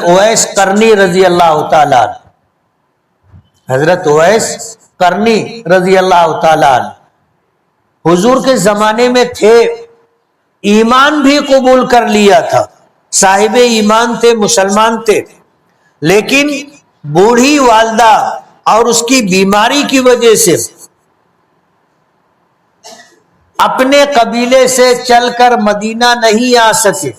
اویس کرنی رضی اللہ تعالیٰ عنہ، حضرت اویس کرنی رضی اللہ تعالیٰ عنہ حضور کے زمانے میں تھے، ایمان بھی قبول کر لیا تھا، صاحب ایمان تھے، مسلمان تھے، لیکن بوڑھی والدہ اور اس کی بیماری کی وجہ سے اپنے قبیلے سے چل کر مدینہ نہیں آ سکے،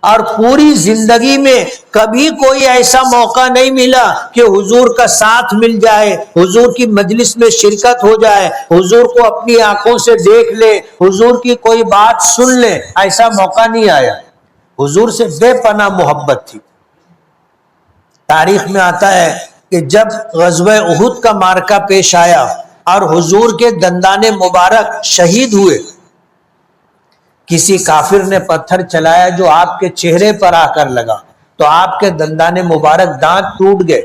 اور پوری زندگی میں کبھی کوئی ایسا موقع نہیں ملا کہ حضور کا ساتھ مل جائے، حضور کی مجلس میں شرکت ہو جائے، حضور کو اپنی آنکھوں سے دیکھ لے، حضور کی کوئی بات سن لے، ایسا موقع نہیں آیا۔ حضور سے بے پناہ محبت تھی۔ تاریخ میں آتا ہے کہ جب غزوہ احد کا معرکہ پیش آیا اور حضور کے دندان مبارک شہید ہوئے، کسی کافر نے پتھر چلایا جو آپ کے چہرے پر آ کر لگا تو آپ کے دندان مبارک دانت ٹوٹ گئے۔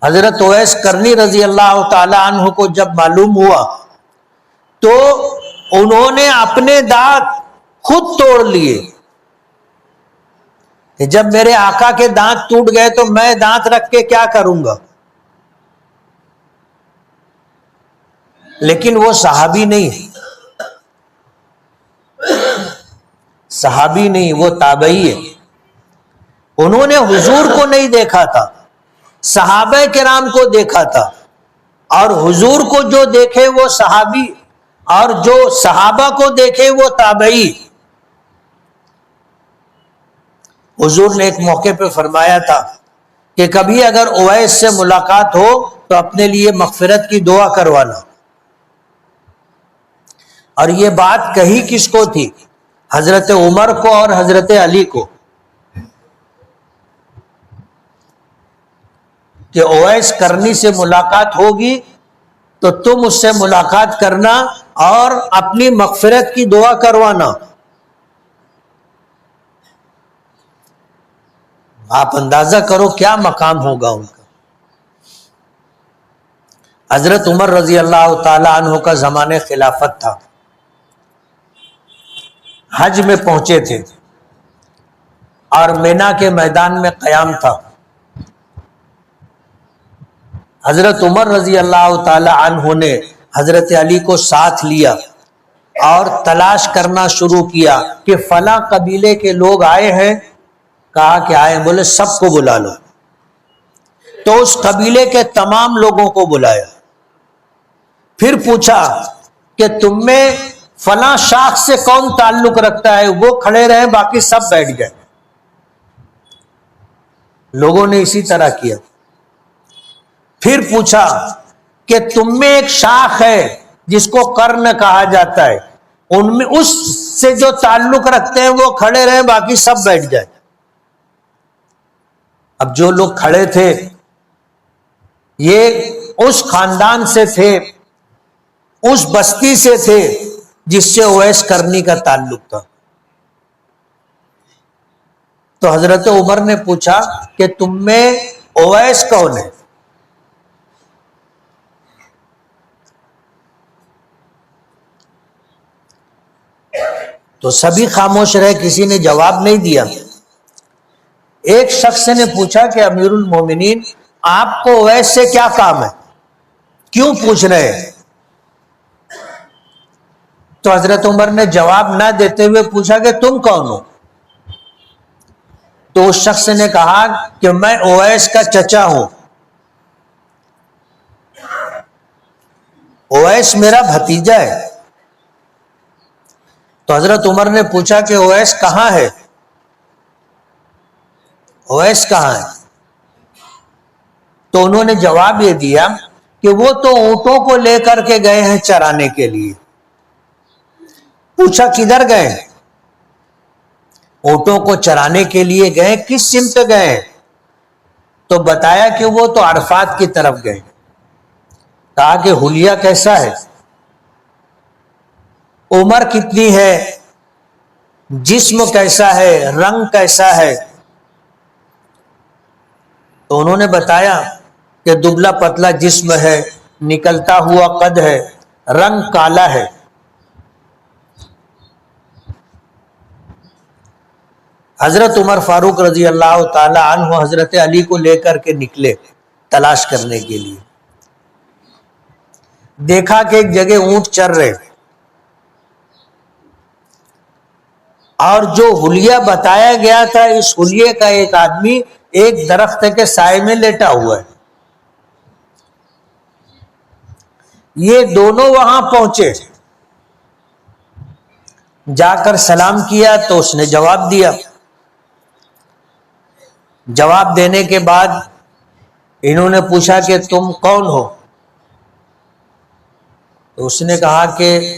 حضرت اویس کرنی رضی اللہ تعالی عنہ کو جب معلوم ہوا تو انہوں نے اپنے دانت خود توڑ لیے کہ جب میرے آقا کے دانت ٹوٹ گئے تو میں دانت رکھ کے کیا کروں گا۔ لیکن وہ صحابی نہیں، صحابی نہیں، وہ تابعی ہے۔ انہوں نے حضور کو نہیں دیکھا تھا، صحابہ کرام کو دیکھا تھا، اور حضور کو جو دیکھے وہ صحابی اور جو صحابہ کو دیکھے وہ تابعی۔ حضور نے ایک موقع پہ فرمایا تھا کہ کبھی اگر اویس سے ملاقات ہو تو اپنے لیے مغفرت کی دعا کروانا، اور یہ بات کہی کس کو تھی؟ حضرت عمر کو اور حضرت علی کو، کہ اویس کرنی سے ملاقات ہوگی تو تم اس سے ملاقات کرنا اور اپنی مغفرت کی دعا کروانا۔ آپ اندازہ کرو کیا مقام ہوگا ان کا۔ حضرت عمر رضی اللہ تعالی عنہ کا زمانے خلافت تھا، حج میں پہنچے تھے اور مینا کے میدان میں قیام تھا۔ حضرت عمر رضی اللہ تعالی عنہ نے حضرت علی کو ساتھ لیا اور تلاش کرنا شروع کیا کہ فلاں قبیلے کے لوگ آئے ہیں۔ کہا کہ آئے، بولے سب کو بلا لو۔ تو اس قبیلے کے تمام لوگوں کو بلایا، پھر پوچھا کہ تم میں فلاں شاخ سے کون تعلق رکھتا ہے؟ وہ کھڑے رہے، باقی سب بیٹھ گئے۔ لوگوں نے اسی طرح کیا۔ پھر پوچھا کہ تم میں ایک شاخ ہے جس کو قرن کہا جاتا ہے، ان میں اس سے جو تعلق رکھتے ہیں وہ کھڑے رہے، باقی سب بیٹھ جائے۔ اب جو لوگ کھڑے تھے یہ اس خاندان سے تھے، اس بستی سے تھے جس سے اویس کرنی کا تعلق تھا۔ تو حضرت عمر نے پوچھا کہ تم میں اویس کون ہے؟ تو سبھی خاموش رہے، کسی نے جواب نہیں دیا۔ ایک شخص نے پوچھا کہ امیر المومنین، آپ کو اویس سے کیا کام ہے، کیوں پوچھ رہے ہیں؟ تو حضرت عمر نے جواب نہ دیتے ہوئے پوچھا کہ تم کون ہو؟ تو اس شخص نے کہا کہ میں اویس کا چچا ہوں، اویس میرا بھتیجا ہے۔ تو حضرت عمر نے پوچھا کہ اویس کہاں ہے؟ اویس کہاں ہے؟ تو انہوں نے جواب یہ دیا کہ وہ تو اونٹوں کو لے کر کے گئے ہیں چرانے کے لیے۔ پوچھا کدھر گئے؟ اونٹوں کو چرانے کے لیے گئے، کس سمت گئے؟ تو بتایا کہ وہ تو عرفات کی طرف گئے۔ کہا کہ حلیہ کیسا ہے، عمر کتنی ہے، جسم کیسا ہے، رنگ کیسا ہے؟ تو انہوں نے بتایا کہ دبلا پتلا جسم ہے، نکلتا ہوا قد ہے، رنگ کالا ہے۔ حضرت عمر فاروق رضی اللہ تعالی عنہ حضرت علی کو لے کر کے نکلے تلاش کرنے کے لیے. دیکھا کہ ایک جگہ اونٹ چر رہے اور جو حلیہ بتایا گیا تھا اس حلیے کا ایک آدمی ایک درخت کے سائے میں لیٹا ہوا ہے. یہ دونوں وہاں پہنچے, جا کر سلام کیا تو اس نے جواب دیا. جواب دینے کے بعد انہوں نے پوچھا کہ تم کون ہو؟ تو اس نے کہا کہ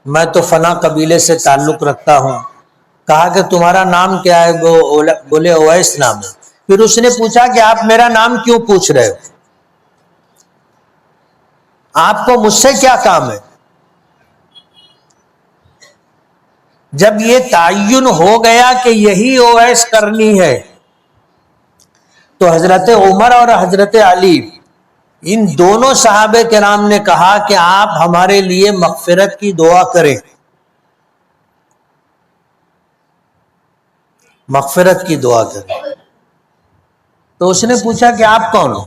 میں تو فلاں قبیلے سے تعلق رکھتا ہوں. کہا کہ تمہارا نام کیا ہے؟ وہ بولے اویس نام ہے. پھر اس نے پوچھا کہ آپ میرا نام کیوں پوچھ رہے ہو؟ آپ کو مجھ سے کیا کام ہے؟ جب یہ تعین ہو گیا کہ یہی اویس کرنی ہے تو حضرت عمر اور حضرت علی ان دونوں صحابہ کرام نے کہا کہ آپ ہمارے لیے مغفرت کی دعا کریں, مغفرت کی دعا کریں. تو اس نے پوچھا کہ آپ کون ہو؟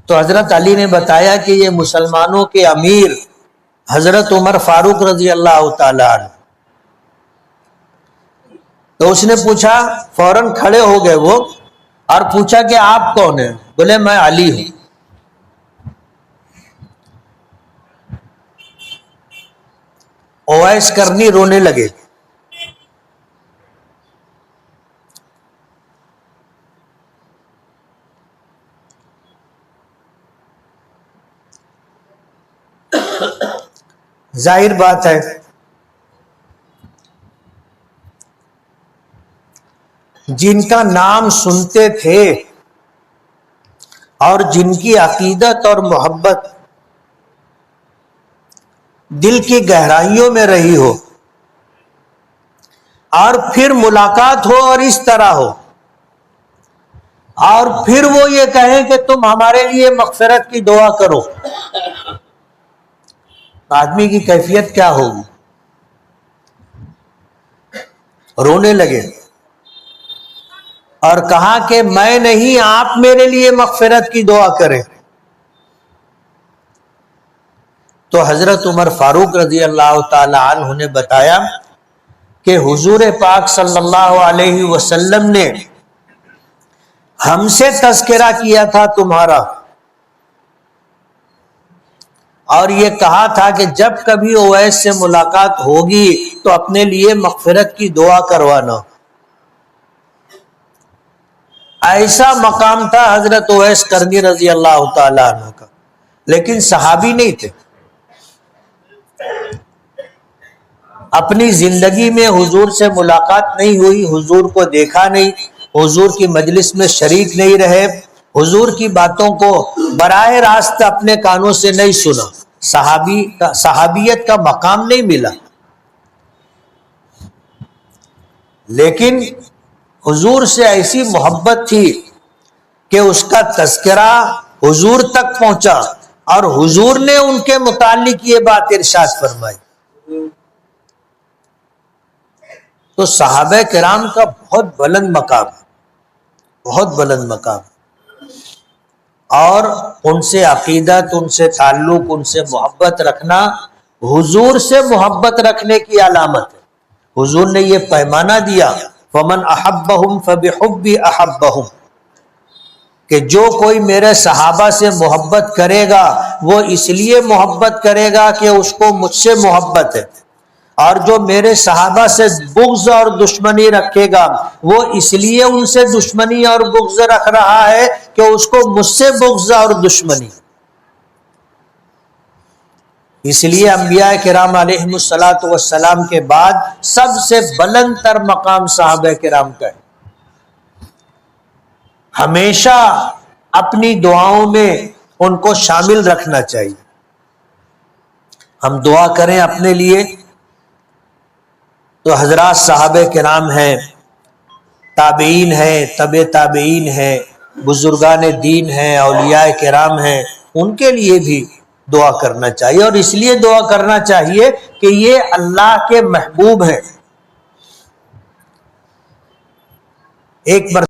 تو حضرت علی نے بتایا کہ یہ مسلمانوں کے امیر حضرت عمر فاروق رضی اللہ تعالی عنہ. تو اس نے پوچھا, فوراً کھڑے ہو گئے وہ اور پوچھا کہ آپ کون ہیں؟ بولے میں علی ہوں. اویس کرنی رونے لگے. ظاہر بات ہے جن کا نام سنتے تھے اور جن کی عقیدت اور محبت دل کی گہرائیوں میں رہی ہو اور پھر ملاقات ہو اور اس طرح ہو اور پھر وہ یہ کہیں کہ تم ہمارے لیے مغفرت کی دعا کرو, آدمی کی کیفیت کیا ہوگی؟ رونے لگے اور کہا کہ میں نہیں, آپ میرے لیے مغفرت کی دعا کریں. تو حضرت عمر فاروق رضی اللہ تعالی عنہ نے بتایا کہ حضور پاک صلی اللہ علیہ وسلم نے ہم سے تذکرہ کیا تھا تمہارا, اور یہ کہا تھا کہ جب کبھی اویس سے ملاقات ہوگی تو اپنے لیے مغفرت کی دعا کروانا. ایسا مقام تھا حضرت اویس کرنی رضی اللہ تعالی عنہ کا, لیکن صحابی نہیں تھے. اپنی زندگی میں حضور سے ملاقات نہیں ہوئی, حضور کو دیکھا نہیں, حضور کی مجلس میں شریک نہیں رہے, حضور کی باتوں کو براہ راست اپنے کانوں سے نہیں سنا, صحابیت کا مقام نہیں ملا. لیکن حضور سے ایسی محبت تھی کہ اس کا تذکرہ حضور تک پہنچا اور حضور نے ان کے متعلق یہ بات ارشاد فرمائی. تو صحابہ کرام کا بہت بلند مقام, بہت بلند مقام, اور ان سے عقیدت, ان سے تعلق, ان سے محبت رکھنا حضور سے محبت رکھنے کی علامت ہے. حضور نے یہ پیمانہ دیا, فمن احبہم فبحبی احبہم, کہ جو کوئی میرے صحابہ سے محبت کرے گا وہ اس لیے محبت کرے گا کہ اس کو مجھ سے محبت ہے, اور جو میرے صحابہ سے بغض اور دشمنی رکھے گا وہ اس لیے ان سے دشمنی اور بغض رکھ رہا ہے کہ اس کو مجھ سے بغض اور دشمنی. اس لیے انبیاء کرام علیہم الصلاۃ والسلام کے بعد سب سے بلند تر مقام صحابہ کرام کا ہے. ہمیشہ اپنی دعاؤں میں ان کو شامل رکھنا چاہیے. ہم دعا کریں اپنے لیے تو حضرات صحابہ کرام ہیں, تابعین ہیں, تبع تابعین ہیں, بزرگان دین ہیں, اولیاء کرام ہیں, ان کے لیے بھی دعا کرنا چاہیے. اور اس لیے دعا کرنا چاہیے کہ یہ اللہ کے محبوب ہیں, ایک